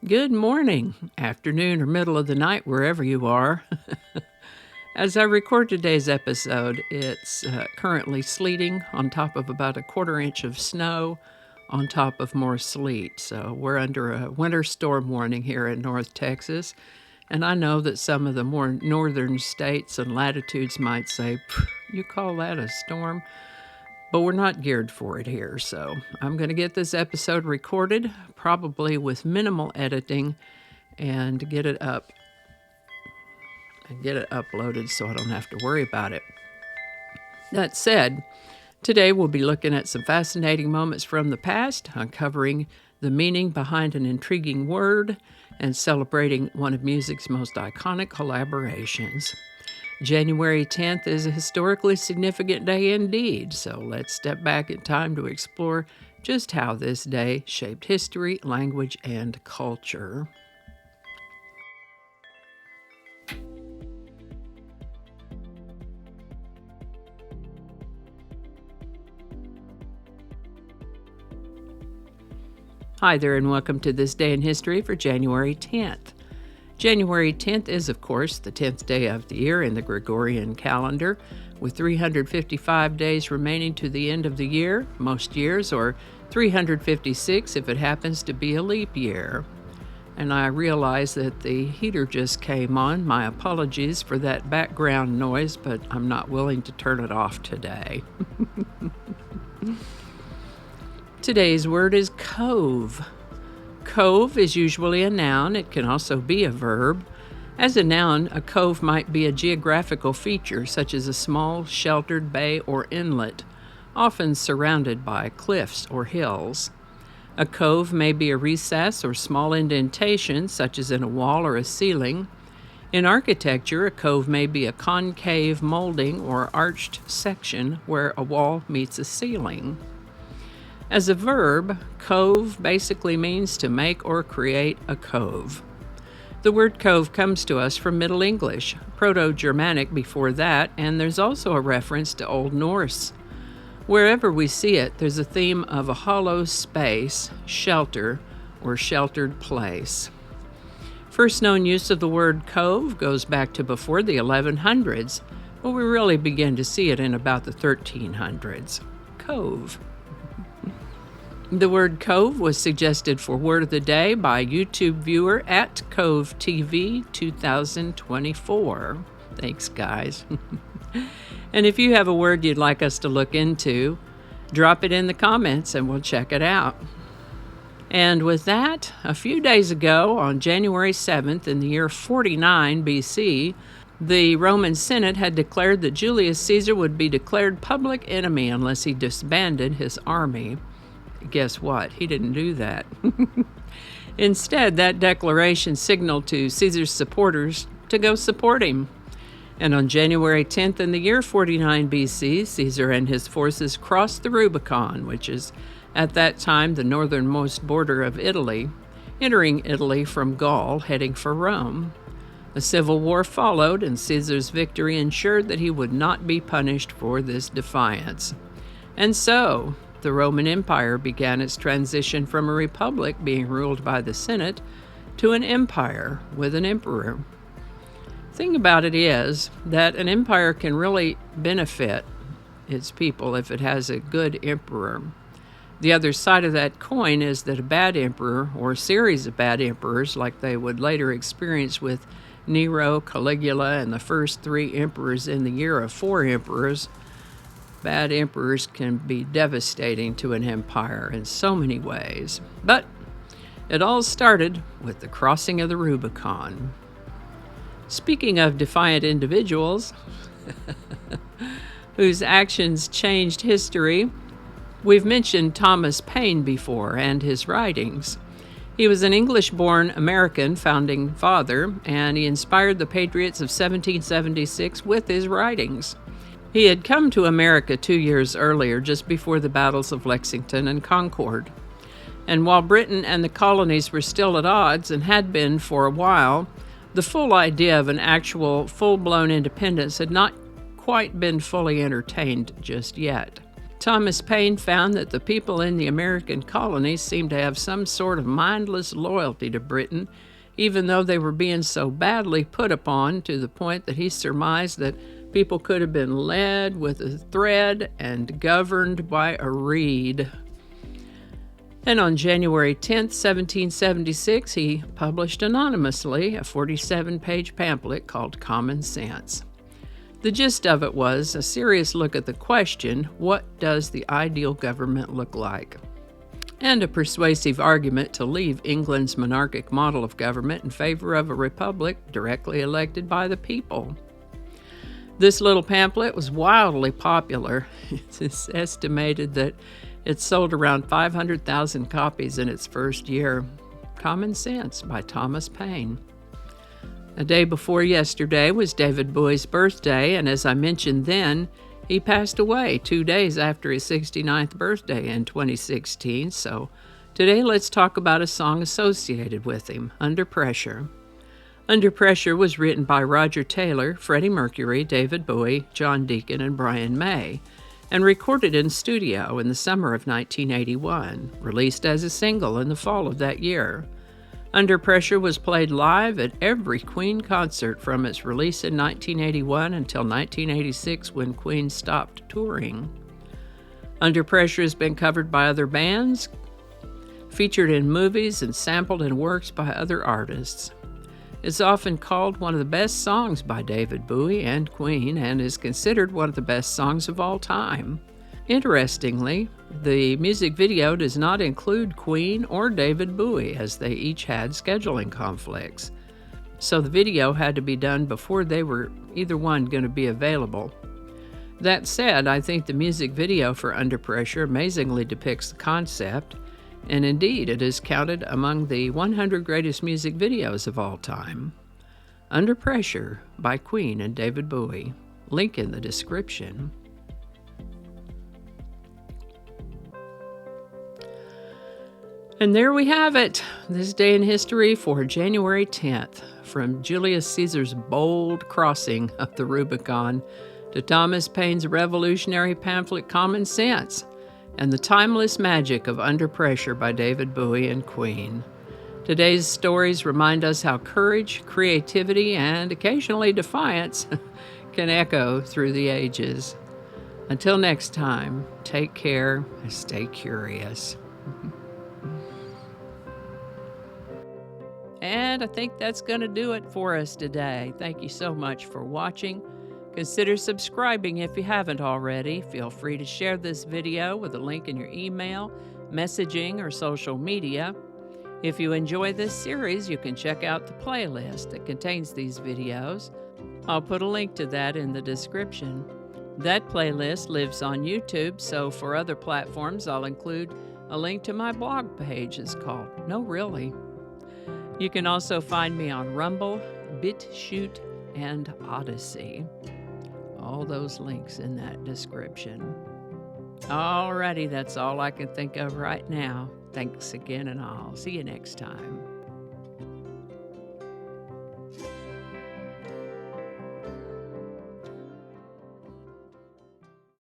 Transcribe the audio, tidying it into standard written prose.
Good morning, afternoon, or middle of the night, wherever you are. As I record today's episode, it's currently sleeting on top of about a quarter inch of snow on top of more sleet. So we're under a winter storm warning here in North Texas. And I know that some of the more northern states and latitudes might say, "You call that a storm?" But we're not geared for it here, so I'm going to get this episode recorded, probably with minimal editing, and get it up and get it uploaded so I don't have to worry about it. That said, today we'll be looking at some fascinating moments from the past, uncovering the meaning behind an intriguing word, and celebrating one of music's most iconic collaborations. January 10th is a historically significant day indeed, so let's step back in time to explore just how this day shaped history, language, and culture. Hi there, and welcome to This Day in History for January 10th. January 10th is, of course, the 10th day of the year in the Gregorian calendar, with 355 days remaining to the end of the year, most years, or 356 if it happens to be a leap year. And I realize that the heater just came on. My apologies for that background noise, but I'm not willing to turn it off today. Today's word is cove. Cove is usually a noun. It can also be a verb. As a noun, a cove might be a geographical feature, such as a small, sheltered bay or inlet, often surrounded by cliffs or hills. A cove may be a recess or small indentation, such as in a wall or a ceiling. In architecture, a cove may be a concave molding or arched section where a wall meets a ceiling. As a verb, cove basically means to make or create a cove. The word cove comes to us from Middle English, Proto-Germanic before that, and there's also a reference to Old Norse. Wherever we see it, there's a theme of a hollow space, shelter, or sheltered place. First known use of the word cove goes back to before the 1100s, but we really begin to see it in about the 1300s. Cove. The word cove was suggested for Word of the Day by YouTube viewer at Cove-TV 2024. Thanks, guys. And if you have a word you'd like us to look into, drop it in the comments and we'll check it out. And with that, a few days ago, on January 7th in the year 49 BC, the Roman Senate had declared that Julius Caesar would be declared public enemy unless he disbanded his army. Guess what? He didn't do that. Instead, that declaration signaled to Caesar's supporters to go support him. And on January 10th in the year 49 BC, Caesar and his forces crossed the Rubicon, which is at that time the northernmost border of Italy, entering Italy from Gaul, heading for Rome. A civil war followed, and Caesar's victory ensured that he would not be punished for this defiance. And so, the Roman Empire began its transition from a republic being ruled by the Senate to an empire with an emperor. The thing about it is that an empire can really benefit its people if it has a good emperor. The other side of that coin is that a bad emperor, or a series of bad emperors like they would later experience with Nero, Caligula, and the first 3 emperors in the year of 4 emperors, bad emperors can be devastating to an empire in so many ways. But it all started with the crossing of the Rubicon. Speaking of defiant individuals whose actions changed history, we've mentioned Thomas Paine before and his writings. He was an English-born American founding father, and he inspired the patriots of 1776 with his writings. He had come to America 2 years earlier, just before the battles of Lexington and Concord. And while Britain and the colonies were still at odds, and had been for a while, the full idea of an actual full-blown independence had not quite been fully entertained just yet. Thomas Paine found that the people in the American colonies seemed to have some sort of mindless loyalty to Britain, even though they were being so badly put upon, to the point that he surmised that people could have been led with a thread and governed by a reed. And on January 10, 1776, he published anonymously a 47-page pamphlet called Common Sense. The gist of it was a serious look at the question, what does the ideal government look like? And a persuasive argument to leave England's monarchic model of government in favor of a republic directly elected by the people. This little pamphlet was wildly popular. It's estimated that it sold around 500,000 copies in its first year. Common Sense by Thomas Paine. A day before yesterday was David Bowie's birthday, and as I mentioned then, he passed away 2 days after his 69th birthday in 2016, so today let's talk about a song associated with him, Under Pressure. Under Pressure was written by Roger Taylor, Freddie Mercury, David Bowie, John Deacon, and Brian May, and recorded in studio in the summer of 1981, released as a single in the fall of that year. Under Pressure was played live at every Queen concert from its release in 1981 until 1986 when Queen stopped touring. Under Pressure has been covered by other bands, featured in movies, and sampled in works by other artists. It's often called one of the best songs by David Bowie and Queen and is considered one of the best songs of all time. Interestingly, the music video does not include Queen or David Bowie, as they each had scheduling conflicts. So the video had to be done before they were either one going to be available. That said, I think the music video for Under Pressure amazingly depicts the concept, and indeed it is counted among the 100 greatest music videos of all time. Under Pressure by Queen and David Bowie. Link in the description. And there we have it, this day in history for January 10th, from Julius Caesar's bold crossing of the Rubicon to Thomas Paine's revolutionary pamphlet Common Sense, and the timeless magic of Under Pressure by David Bowie and Queen. Today's stories remind us how courage, creativity, and occasionally defiance can echo through the ages. Until next time, take care and stay curious. And I think that's going to do it for us today. Thank you so much for watching. Consider subscribing if you haven't already. Feel free to share this video with a link in your email, messaging, or social media. If you enjoy this series, you can check out the playlist that contains these videos. I'll put a link to that in the description. That playlist lives on YouTube, so for other platforms, I'll include a link to my blog page. It's called No Really. You can also find me on Rumble, BitChute, and Odyssey. All those links in that description. Alrighty, that's all I can think of right now. Thanks again, and I'll see you next time.